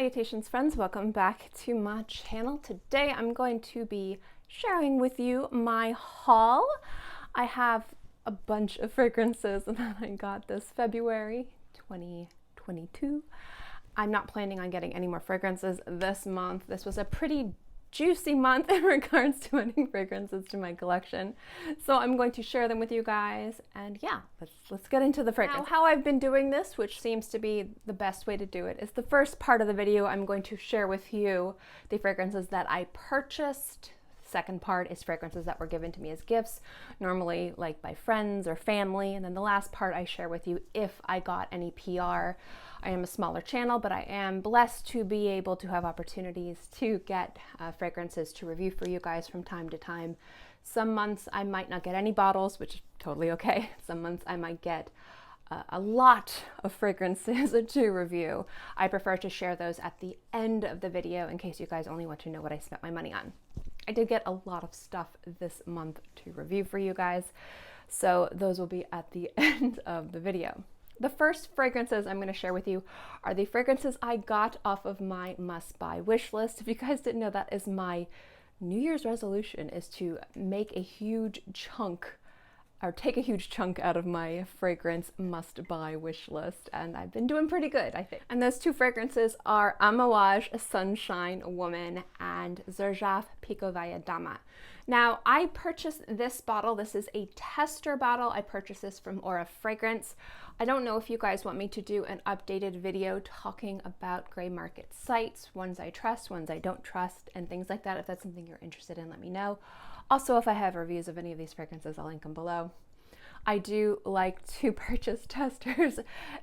Salutations friends, welcome back to my channel. Today I'm going to be sharing with you my haul. I have a bunch of fragrances that I got this February 2022. I'm not planning on getting any more fragrances this month. This was a pretty juicy month in regards to adding fragrances to my collection. So I'm going to share them with you guys, and yeah, let's get into the fragrance. Now, how I've been doing this, which seems to be the best way to do it, is the first part of the video I'm going to share with you the fragrances that I purchased. Second part is fragrances that were given to me as gifts, normally like by friends or family. And then the last part I share with you if I got any PR. I am a smaller channel, but I am blessed to be able to have opportunities to get fragrances to review for you guys from time to time. Some months I might not get any bottles, which is totally okay. Some months I might get a lot of fragrances to review. I prefer to share those at the end of the video in case you guys only want to know what I spent my money on. I did get a lot of stuff this month to review for you guys, so those will be at the end of the video. The first fragrances I'm going to share with you are the fragrances I got off of my must-buy wish list. If you guys didn't know, that is my New Year's resolution, is to make a huge chunk or take a huge chunk out of my fragrance must-buy wish list, and I've been doing pretty good, I think. And those two fragrances are Amouage Sunshine Woman and Xerjoff Pikovaya Dama. Now, I purchased this bottle. This is a tester bottle. I purchased this from Aura Fragrance. I don't know if you guys want me to do an updated video talking about gray market sites, ones I trust, ones I don't trust, and things like that. If that's something you're interested in, let me know. Also, if I have reviews of any of these fragrances, I'll link them below. I do like to purchase testers.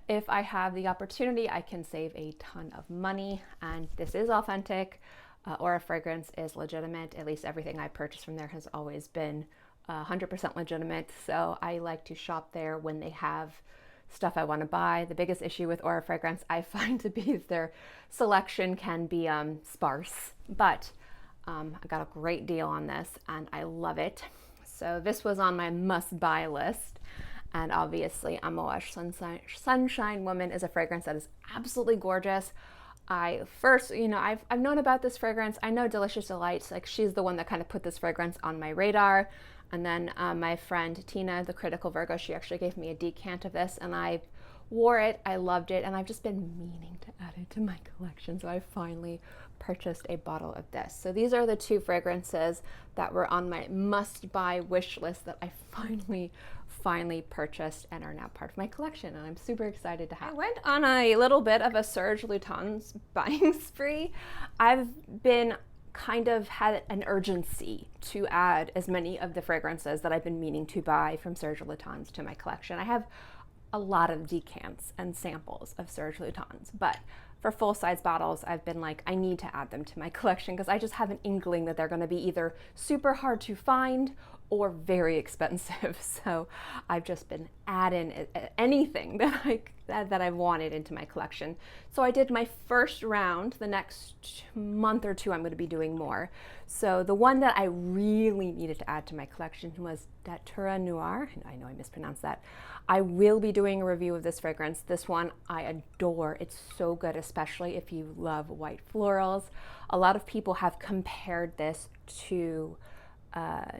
If I have the opportunity, I can save a ton of money, and this is authentic. Aura Fragrance is legitimate. At least everything I purchased from there has always been 100% legitimate, so I like to shop there when they have stuff I want to buy. The biggest issue with Aura Fragrance I find to be is their selection can be sparse, but I got a great deal on this and I love it. So this was on my must-buy list, and obviously Amouage Sunshine Woman is a fragrance that is absolutely gorgeous. I've known about this fragrance. I know Delicious Delights, like she's the one that kind of put this fragrance on my radar. And then my friend Tina, the Critical Virgo, she actually gave me a decant of this, and I wore it. I loved it, and I've just been meaning to add it to my collection, so I finally purchased a bottle of this. So these are the two fragrances that were on my must-buy wish list that I finally purchased and are now part of my collection, and I'm super excited to have. I went on a little bit of a Serge Lutens buying spree. I've been kind of had an urgency to add as many of the fragrances that I've been meaning to buy from Serge Lutens to my collection. I have a lot of decants and samples of Serge Lutens, but for full-size bottles, I've been like, I need to add them to my collection because I just have an inkling that they're going to be either super hard to find or very expensive. So I've just been adding anything that I've wanted into my collection. So I did my first round. The next month or two I'm going to be doing more. So the one that I really needed to add to my collection was Terra Noir. I know I mispronounced that. I will be doing a review of this fragrance. This one I adore. It's so good, especially if you love white florals. A lot of people have compared this to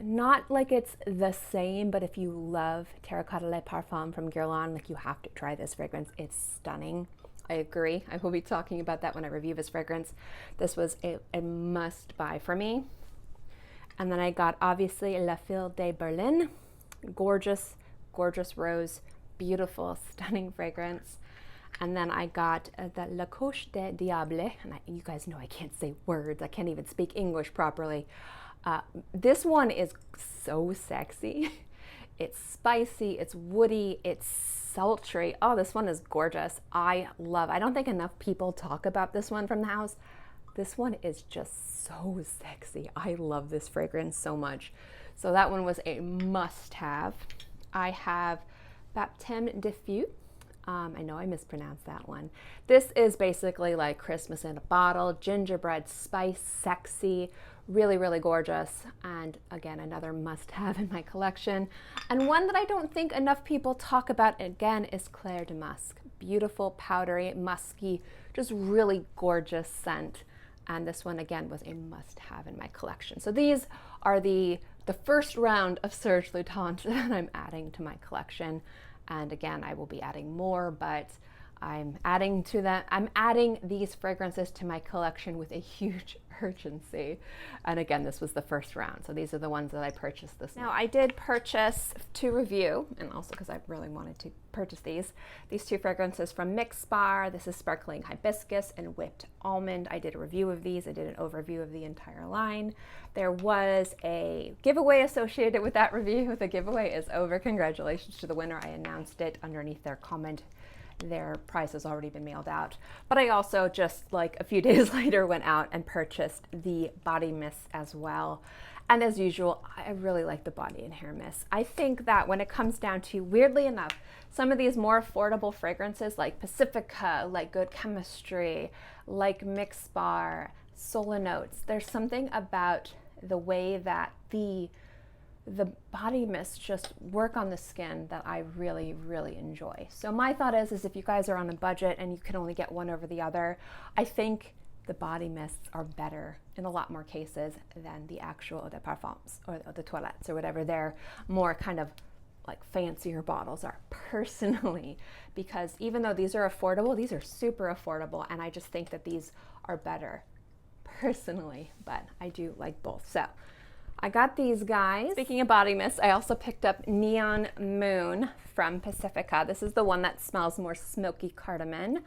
not like it's the same, but if you love Terracotta Le Parfum from Guerlain, like you have to try this fragrance. It's stunning. I agree. I will be talking about that when I review this fragrance. This was a must buy for me. And then I got obviously La Fille de Berlin. Gorgeous, gorgeous rose, beautiful, stunning fragrance. And then I got the Coste Diable, and you guys know I can't say words. I can't even speak English properly. This one is so sexy. It's spicy, it's woody, it's sultry. Oh, this one is gorgeous. I don't think enough people talk about this one from the house. This one is just so sexy. I love this fragrance so much. So that one was a must-have. I have Baptême de Feu. I know I mispronounced that one. This is basically like Christmas in a bottle, gingerbread spice, sexy, really, really gorgeous. And again, another must-have in my collection. And one that I don't think enough people talk about, again, is Clair de Musc. beautiful, powdery, musky, just really gorgeous scent. And this one, again, was a must-have in my collection. So these are the first round of Serge Lutens that I'm adding to my collection. And again, I will be adding more, but I'm adding these fragrances to my collection with a huge urgency. And again, this was the first round. So these are the ones that I purchased this month. Now I did purchase to review, and also because I really wanted to purchase these two fragrances from Mixbar. This is Sparkling Hibiscus and Whipped Almond. I did a review of these. I did an overview of the entire line. There was a giveaway associated with that review. The giveaway is over. Congratulations to the winner. I announced it underneath their comment. Their prize has already been mailed out. But I also just like a few days later went out and purchased the body mist as well. And as usual, I really like the body and hair mist. I think that when it comes down to, weirdly enough, some of these more affordable fragrances like Pacifica, like Good Chemistry, like Mixbar, Solinotes, there's something about the way that the body mists just work on the skin that I really, really enjoy. So my thought is if you guys are on a budget and you can only get one over the other, I think the body mists are better in a lot more cases than the actual eau de parfums or the toilettes or whatever their more kind of like fancier bottles are, personally, because even though these are affordable, these are super affordable, and I just think that these are better personally, but I do like both. So I got these guys. Speaking of body mist, I also picked up Neon Moon from Pacifica. This is the one that smells more smoky cardamom.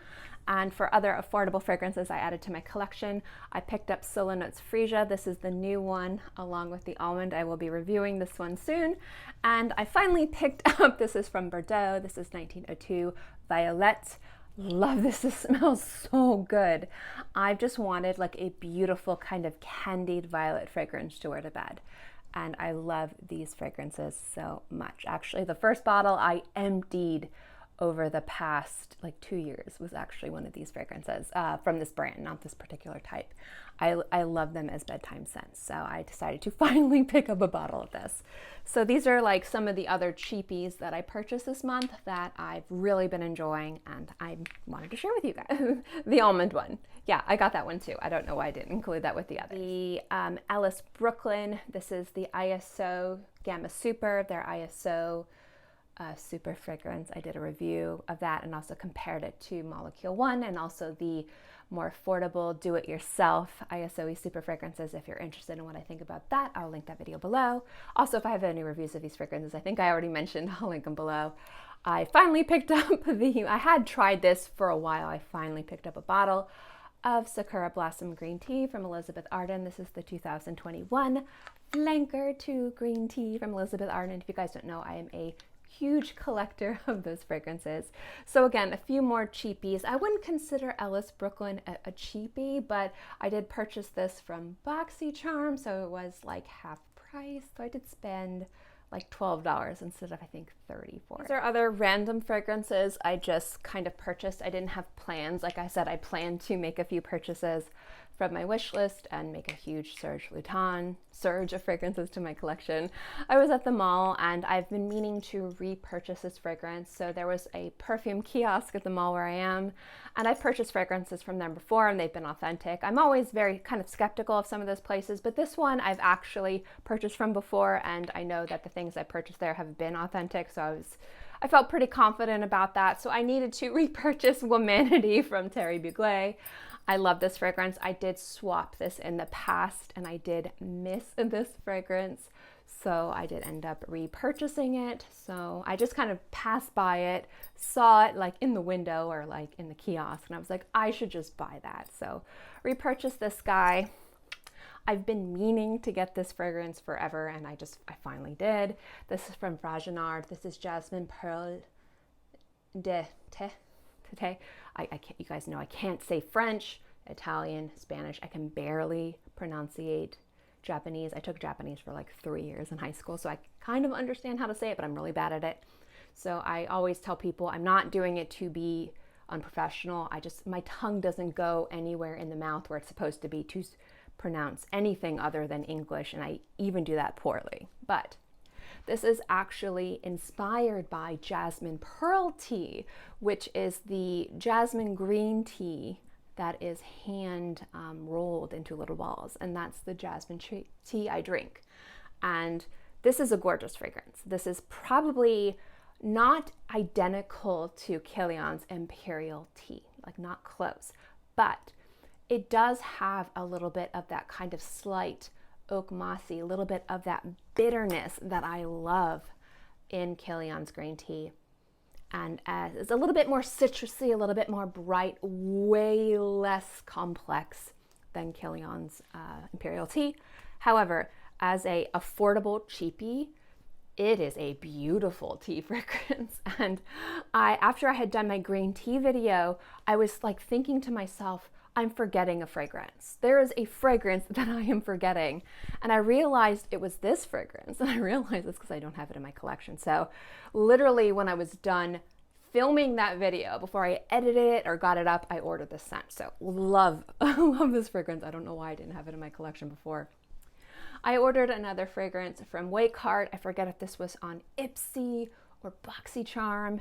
And for other affordable fragrances I added to my collection, I picked up Solinotes Freesia. This is the new one along with the almond. I will be reviewing this one soon. And I finally picked up, this is from Bordeaux. This is 1902 Violet. Love this. It smells so good. I've just wanted like a beautiful kind of candied violet fragrance to wear to bed. And I love these fragrances so much. Actually, the first bottle I emptied over the past like 2 years was actually one of these fragrances from this brand, not this particular type. I love them as bedtime scents, so I decided to finally pick up a bottle of this. So these are like some of the other cheapies that I purchased this month that I've really been enjoying, and I wanted to share with you guys. The almond one, yeah, I got that one too. I don't know why I didn't include that with the others. The Alice Brooklyn, this is the ISO Gamma Super, their ISO super fragrance. I did a review of that and also compared it to Molecule 1 and also the more affordable do-it-yourself ISOE super fragrances. If you're interested in what I think about that, I'll link that video below. Also, if I have any reviews of these fragrances, I think I already mentioned, I'll link them below. I finally picked up I had tried this for a while. I finally picked up a bottle of Sakura Blossom Green Tea from Elizabeth Arden. This is the 2021 Flanker 2 Green Tea from Elizabeth Arden. If you guys don't know, I am a huge collector of those fragrances. So again, a few more cheapies. I wouldn't consider Alice Brooklyn a cheapie, but I did purchase this from BoxyCharm, so it was like half price. So I did spend like $12 instead of I think $30 for it. These are other random fragrances I just kind of purchased. I didn't have plans. Like I said, I planned to make a few purchases from my wish list and make a huge surge of fragrances to my collection. I was at the mall and I've been meaning to repurchase this fragrance. So there was a perfume kiosk at the mall where I am, and I purchased fragrances from them before and they've been authentic. I'm always very kind of skeptical of some of those places, but this one I've actually purchased from before, and I know that the things I purchased there have been authentic, so I felt pretty confident about that. So I needed to repurchase Womanity from Thierry. I love this fragrance. I did swap this in the past and I did miss this fragrance, so I did end up repurchasing it. So I just kind of passed by it, saw it like in the window or like in the kiosk, and I was like, I should just buy that. So repurchased this guy. I've been meaning to get this fragrance forever, and I finally did. This is from Fragonard. This is Jasmine Pearl de Te. I can't, you guys know I can't say French, Italian, Spanish. I can barely pronunciate Japanese. I took Japanese for like 3 years in high school, so I kind of understand how to say it, but I'm really bad at it. So I always tell people I'm not doing it to be unprofessional. My tongue doesn't go anywhere in the mouth where it's supposed to be to pronounce anything other than English, and I even do that poorly. But This is actually inspired by jasmine pearl tea, which is the jasmine green tea that is hand rolled into little balls, and that's the jasmine tea I drink. And this is a gorgeous fragrance. This is probably not identical to Kilian's Imperial Tea, like not close, but it does have a little bit of that kind of slight oak mossy, a little bit of that bitterness that I love in Kilian's green tea. And it's a little bit more citrusy, a little bit more bright, way less complex than Kilian's Imperial Tea. However, as a affordable cheapie, it is a beautiful tea fragrance. And after I had done my green tea video, I was like thinking to myself, I'm forgetting a fragrance. There is a fragrance that I am forgetting. And I realized it was this fragrance. And I realized it's because I don't have it in my collection. So literally when I was done filming that video, before I edited it or got it up, I ordered this scent. So love this fragrance. I don't know why I didn't have it in my collection before. I ordered another fragrance from Whipped. I forget if this was on Ipsy or BoxyCharm.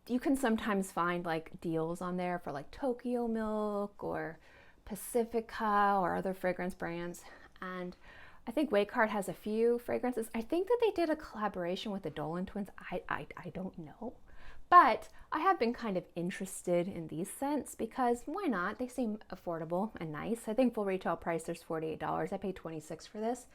You can sometimes find like deals on there for like Tokyo Milk or Pacifica or other fragrance brands. And I think Whipped has a few fragrances. I think that they did a collaboration with the Dolan twins. I don't know. But I have been kind of interested in these scents because why not? They seem affordable and nice. I think full retail price, there's $48. I paid $26 for this.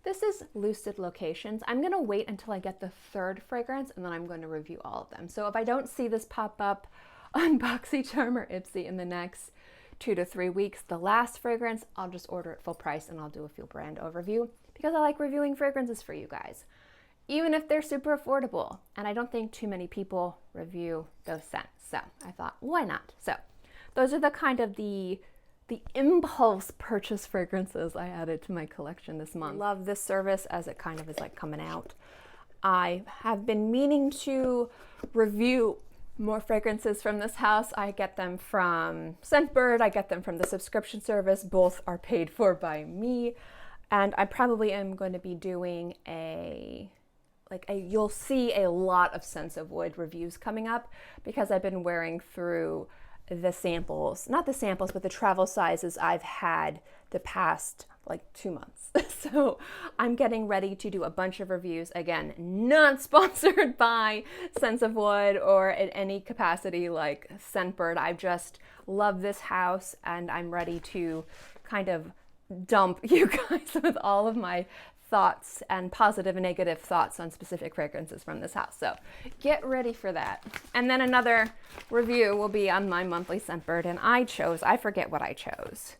This is Lucid Locations. I'm gonna wait until I get the third fragrance and then I'm going to review all of them. So if I don't see this pop up on BoxyCharm or Ipsy in the next 2 to 3 weeks, the last fragrance, I'll just order it full price and I'll do a full brand overview because I like reviewing fragrances for you guys, even if they're super affordable. And I don't think too many people review those scents. So I thought, why not? So those are the kind of the impulse purchase fragrances I added to my collection this month. Love this service as it kind of is like coming out. I have been meaning to review more fragrances from this house. I get them from Scentbird, I get them from the subscription service. Both are paid for by me. And I probably am going to be doing you'll see a lot of Sense of Wood reviews coming up because I've been wearing through the samples, not the samples, but the travel sizes I've had the past like 2 months. So I'm getting ready to do a bunch of reviews. Again, not sponsored by Sense of Wood or in any capacity like Scentbird. I just love this house and I'm ready to kind of dump you guys with all of my thoughts and positive and negative thoughts on specific fragrances from this house. So get ready for that. And then another review will be on my monthly Scentbird, and I forget what I chose.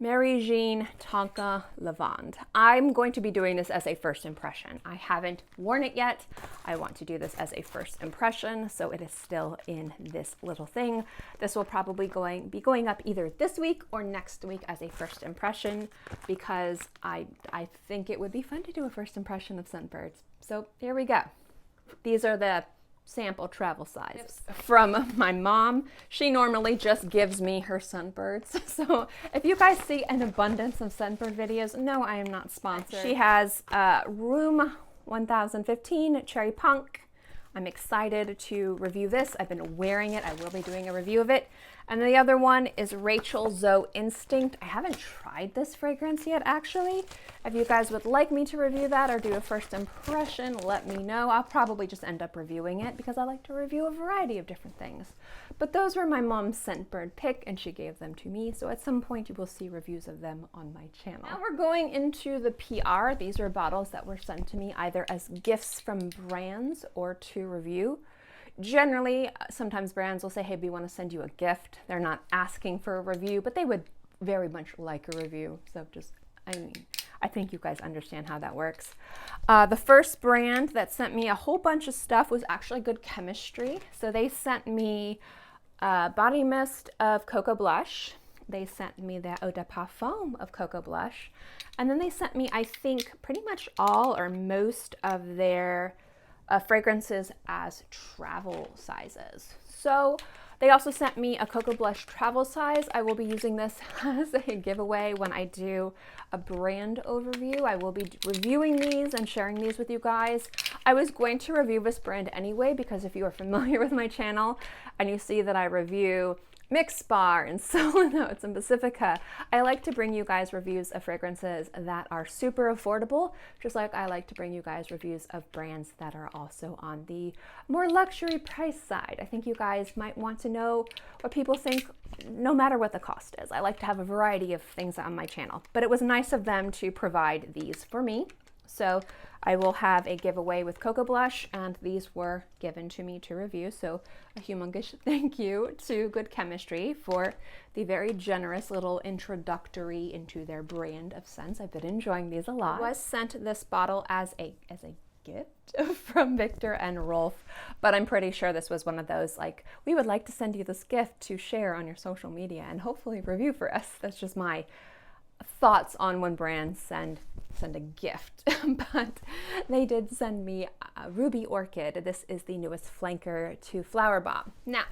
Mary Jean Tonka Lavande. I'm going to be doing this as a first impression. I haven't worn it yet. I want to do this as a first impression, so it is still in this little thing. This will probably be going up either this week or next week as a first impression because I think it would be fun to do a first impression of Scentbirds. So here we go. These are the sample travel sizes from my mom. She normally just gives me her Scentbirds. So if you guys see an abundance of Scentbird videos, no, I am not sponsored. She has Room 1015 Cherry Punk. I'm excited to review this. I've been wearing it. I will be doing a review of it. And the other one is Rachel Zoe Instinct. I haven't tried this fragrance yet, actually. If you guys would like me to review that or do a first impression, let me know. I'll probably just end up reviewing it because I like to review a variety of different things. But those were my mom's Scentbird pick and she gave them to me. So at some point you will see reviews of them on my channel. Now we're going into the PR. These are bottles that were sent to me either as gifts from brands or to review. Generally, sometimes brands will say, hey, we want to send you a gift. They're not asking for a review, but they would very much like a review. So I think you guys understand how that works. The first brand that sent me a whole bunch of stuff was actually Good Chemistry. So they sent me Body Mist of Cocoa Blush. They sent me the Eau de Parfum of Cocoa Blush. And then they sent me, I think, pretty much all or most of their fragrances as travel sizes. So They also sent me a Cocoa Blush travel size. I will be using this as a giveaway when I do a brand overview. I will be reviewing these and sharing these with you guys. I was going to review this brand anyway, because if you are familiar with my channel and you see that I review Mixbar and Solinotes and Pacifica, I like to bring you guys reviews of fragrances that are super affordable, just like I like to bring you guys reviews of brands that are also on the more luxury price side. I think you guys might want to know what people think no matter what the cost is. I like to have a variety of things on my channel, but it was nice of them to provide these for me. So I will have a giveaway with Cocoa Blush, and these were given to me to review. So a humongous thank you to Good Chemistry for the very generous little introductory into their brand of scents. I've been enjoying these a lot. I was sent this bottle as a gift from Viktor and Rolf, but I'm pretty sure this was one of those, like, we would like to send you this gift to share on your social media and hopefully review for us. That's just my thoughts on when brands send a gift. But they did send me Ruby Orchid. This is the newest flanker to Flowerbomb. Now,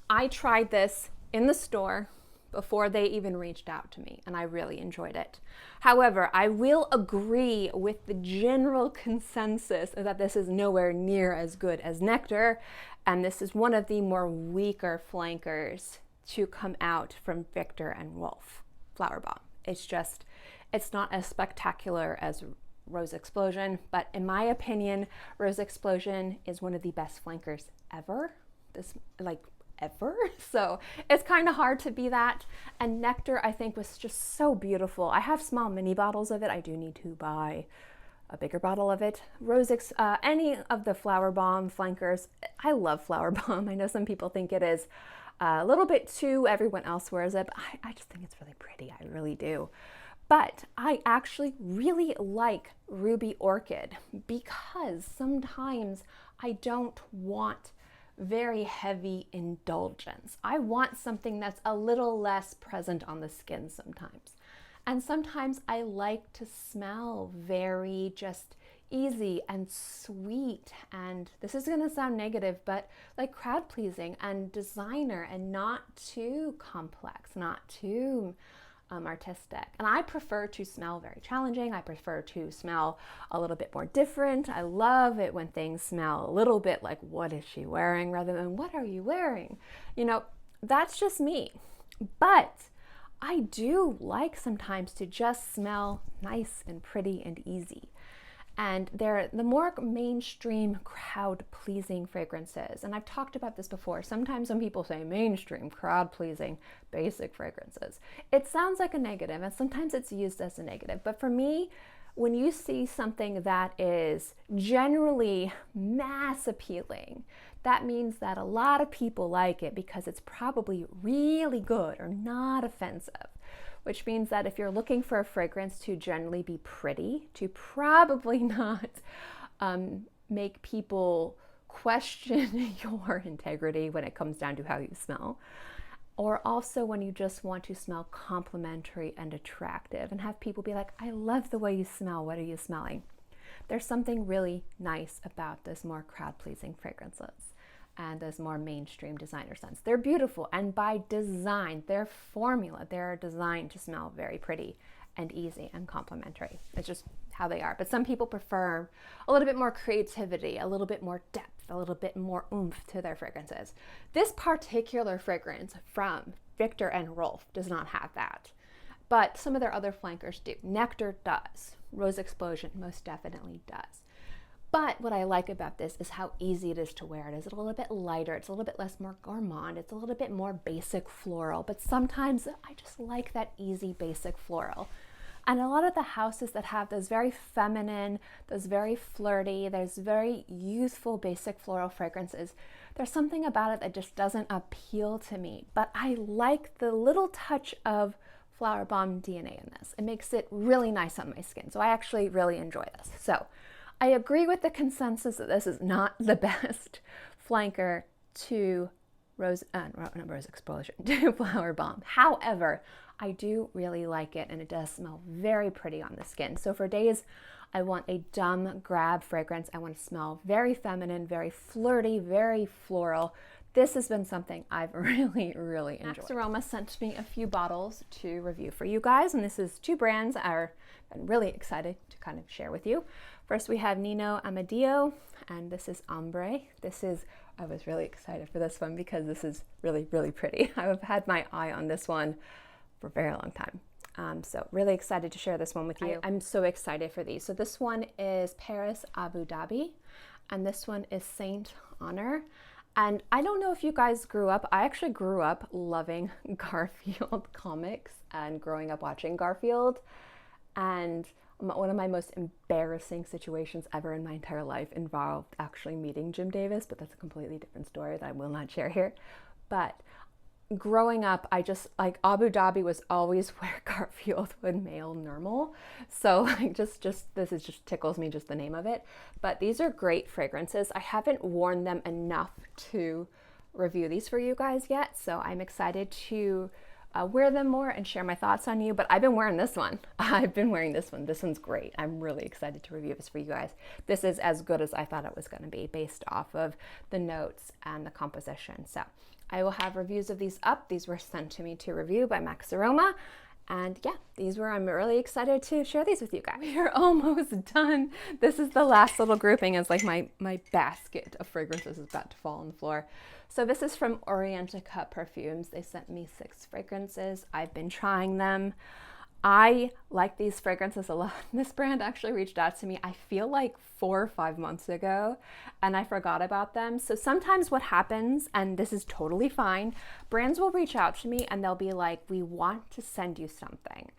I tried this in the store before they even reached out to me, and I really enjoyed it. However, I will agree with the general consensus that this is nowhere near as good as Nectar, and this is one of the more weaker flankers to come out from Viktor and Rolf Flowerbomb. It's not as spectacular as Rose Explosion, but in my opinion, Rose Explosion is one of the best flankers ever. Ever. So it's kind of hard to be that. And Nectar, I think, was just so beautiful. I have small mini bottles of it. I do need to buy a bigger bottle of it. Any of the Flowerbomb flankers, I love Flowerbomb. I know some people think it is a little bit too everyone else wears it, but I just think it's really pretty. I really do. But I actually really like Ruby Orchid because sometimes I don't want very heavy indulgence. I want something that's a little less present on the skin sometimes. And sometimes I like to smell very just easy and sweet, and this is going to sound negative, but like crowd pleasing and designer, and not too complex, not too artistic. And I prefer to smell very challenging. I prefer to smell a little bit more different. I love it when things smell a little bit like, what is she wearing, rather than what are you wearing? You know, that's just me. But I do like sometimes to just smell nice and pretty and easy. And they're the more mainstream, crowd-pleasing fragrances. And I've talked about this before. Sometimes when people say mainstream, crowd-pleasing, basic fragrances, it sounds like a negative, and sometimes it's used as a negative. But for me, when you see something that is generally mass appealing, that means that a lot of people like it because it's probably really good or not offensive. Which means that if you're looking for a fragrance to generally be pretty, to probably not make people question your integrity when it comes down to how you smell, or also when you just want to smell complimentary and attractive and have people be like, I love the way you smell, what are you smelling? There's something really nice about those more crowd-pleasing fragrances and those more mainstream designer scents. They're beautiful, and by design, their formula, they're designed to smell very pretty and easy and complimentary. It's just how they are. But some people prefer a little bit more creativity, a little bit more depth, a little bit more oomph to their fragrances. This particular fragrance from Viktor and Rolf does not have that, but some of their other flankers do. Nectar does. Rose Explosion most definitely does. But what I like about this is how easy it is to wear. It is a little bit lighter. It's a little bit less more gourmand. It's a little bit more basic floral. But sometimes I just like that easy basic floral. And a lot of the houses that have those very feminine, those very flirty, those very youthful basic floral fragrances, there's something about it that just doesn't appeal to me. But I like the little touch of Flowerbomb DNA in this. It makes it really nice on my skin. So I actually really enjoy this. So I agree with the consensus that this is not the best flanker to Rose Explosion, to Flowerbomb. However, I do really like it, and it does smell very pretty on the skin. So for days I want a dumb grab fragrance, I want to smell very feminine, very flirty, very floral. this has been something I've really enjoyed. Max Aroma sent me a few bottles to review for you guys, and this is 2 brands I've been really excited to kind of share with you. First, we have Nino Amadeo, and this is Ombre. I was really excited for this one because this is really pretty. I've had my eye on this one for a very long time. So really excited to share this one with you. I'm so excited for these. So this one is Paris Abu Dhabi, and this one is Saint Honor. And I don't know if you guys grew up, I actually grew up loving Garfield comics and growing up watching Garfield. And one of my most embarrassing situations ever in my entire life involved actually meeting Jim Davis, but that's a completely different story that I will not share here. But growing up, I just, like, Abu Dhabi was always where Garfield would mail normal. So like this just tickles me, just the name of it. But these are great fragrances. I haven't worn them enough to review these for you guys yet. So I'm excited to wear them more and share my thoughts on you. But I've been wearing this one. I've been wearing this one. This one's great. I'm really excited to review this for you guys. This is as good as I thought it was going to be based off of the notes and the composition. So I will have reviews of these up. These were sent to me to review by Max Aroma. And yeah, I'm really excited to share these with you guys. We are almost done. This is the last little grouping. It's like my basket of fragrances is about to fall on the floor. So this is from Orienta Cup Perfumes. They sent me 6 fragrances. I've been trying them. I like these fragrances a lot. This brand actually reached out to me, I feel like 4 or 5 months ago, and I forgot about them. So sometimes what happens, and this is totally fine, brands will reach out to me and they'll be like, we want to send you something.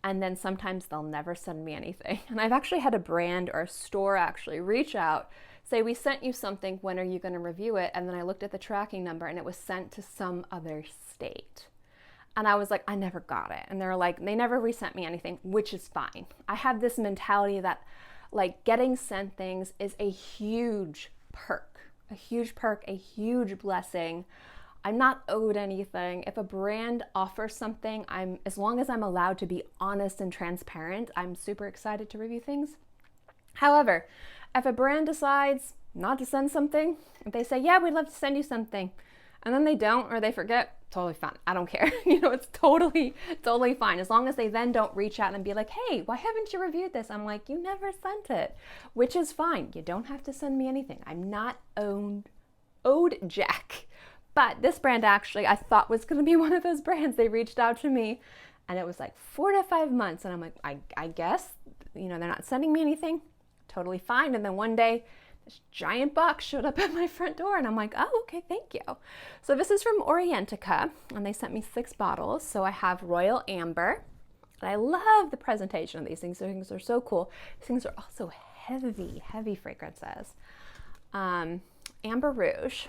And then sometimes they'll never send me anything. And I've actually had a brand or a store actually reach out, say, we sent you something, when are you going to review it? And then I looked at the tracking number and it was sent to some other state. And I was like, I never got it. And they're like, they never resent me anything, which is fine. I have this mentality that like getting sent things is a huge perk, a huge blessing. I'm not owed anything. If a brand offers something, as long as I'm allowed to be honest and transparent, I'm super excited to review things. However, if a brand decides not to send something, if they say, yeah, we'd love to send you something, and then they don't, or they forget, totally fine. I don't care. It's totally fine. As long as they then don't reach out and be like, hey, why haven't you reviewed this? I'm like, you never sent it, which is fine. You don't have to send me anything. I'm not owed jack. But this brand actually, I thought was going to be one of those brands. They reached out to me and it was like 4 to 5 months. And I'm like, I guess, they're not sending me anything. Totally fine. And then one day, this giant box showed up at my front door and I'm like, oh, okay, thank you. So this is from Orientica and they sent me 6 bottles. So I have Royal Amber, and I love the presentation of these things. These things are so cool. These things are also heavy fragrances. Amber Rouge.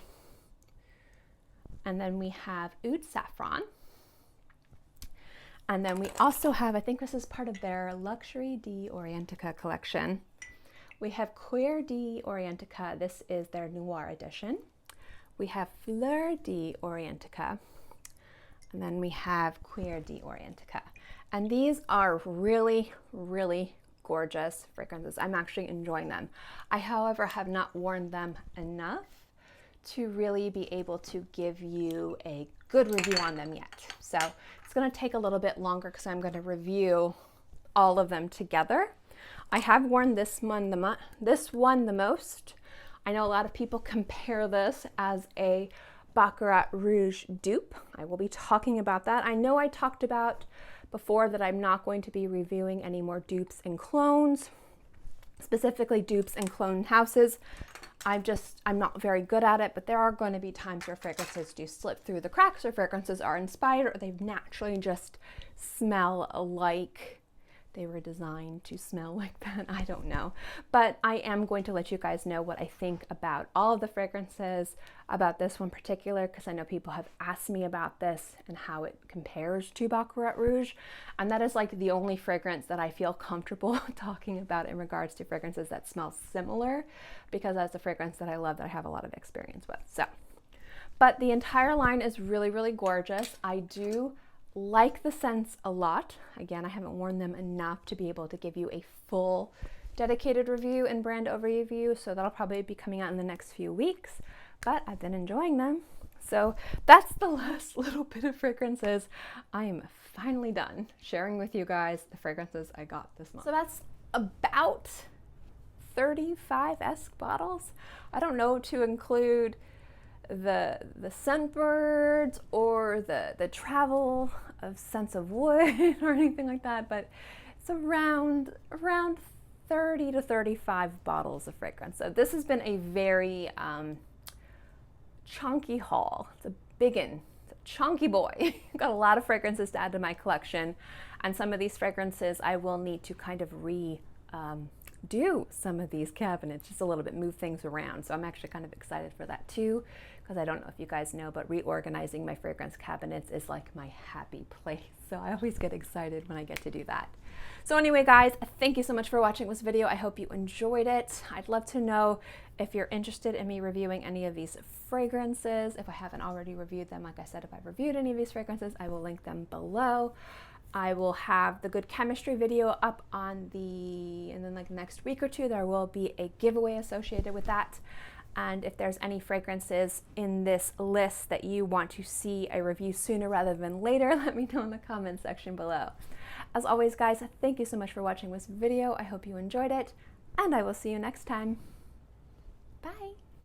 And then we have Oud Saffron. And then we also have, I think this is part of their Luxury de Orientica collection. We have Cuir de Orientica. This is their Noir edition. We have Fleur de Orientica. And then we have Cuir de Orientica. And these are really gorgeous fragrances. I'm actually enjoying them. I, however, have not worn them enough to really be able to give you a good review on them yet. So it's going to take a little bit longer because I'm going to review all of them together. I have worn this one the most. I know a lot of people compare this as a Baccarat Rouge dupe. I will be talking about that. I know I talked about before that I'm not going to be reviewing any more dupes and clones, specifically dupes and clone houses. I'm not very good at it, but there are going to be times where fragrances do slip through the cracks, or fragrances are inspired, or they naturally just smell like they were designed to smell like that. I don't know. But I am going to let you guys know what I think about all of the fragrances, about this one particular, because I know people have asked me about this and how it compares to Baccarat Rouge. And that is like the only fragrance that I feel comfortable talking about in regards to fragrances that smell similar, because that's a fragrance that I love, that I have a lot of experience with. So, but the entire line is really gorgeous. I do like the scents a lot. Again, I haven't worn them enough to be able to give you a full dedicated review and brand overview, so that'll probably be coming out in the next few weeks, but I've been enjoying them. So that's the last little bit of fragrances. I am finally done sharing with you guys the fragrances I got this month. So that's about 35-esque bottles. I don't know to include the Scentbirds or the travel of Scents of Wood or anything like that, but it's around 30 to 35 bottles of fragrance. So this has been a very chunky haul. It's a biggin'. It's a chunky boy. Got a lot of fragrances to add to my collection, and some of these fragrances I will need to kind of do some of these cabinets just a little bit, move things around. So I'm actually kind of excited for that too, because I don't know if you guys know, but reorganizing my fragrance cabinets is like my happy place. So I always get excited when I get to do that. So anyway, guys, thank you so much for watching this video. I hope you enjoyed it. I'd love to know if you're interested in me reviewing any of these fragrances. If I haven't already reviewed them, like I said, if I've reviewed any of these fragrances, I will link them below. I will have the Good Chemistry video up on and then like next week or two, there will be a giveaway associated with that. And if there's any fragrances in this list that you want to see a review sooner rather than later, let me know in the comments section below. As always, guys, thank you so much for watching this video. I hope you enjoyed it, and I will see you next time. Bye.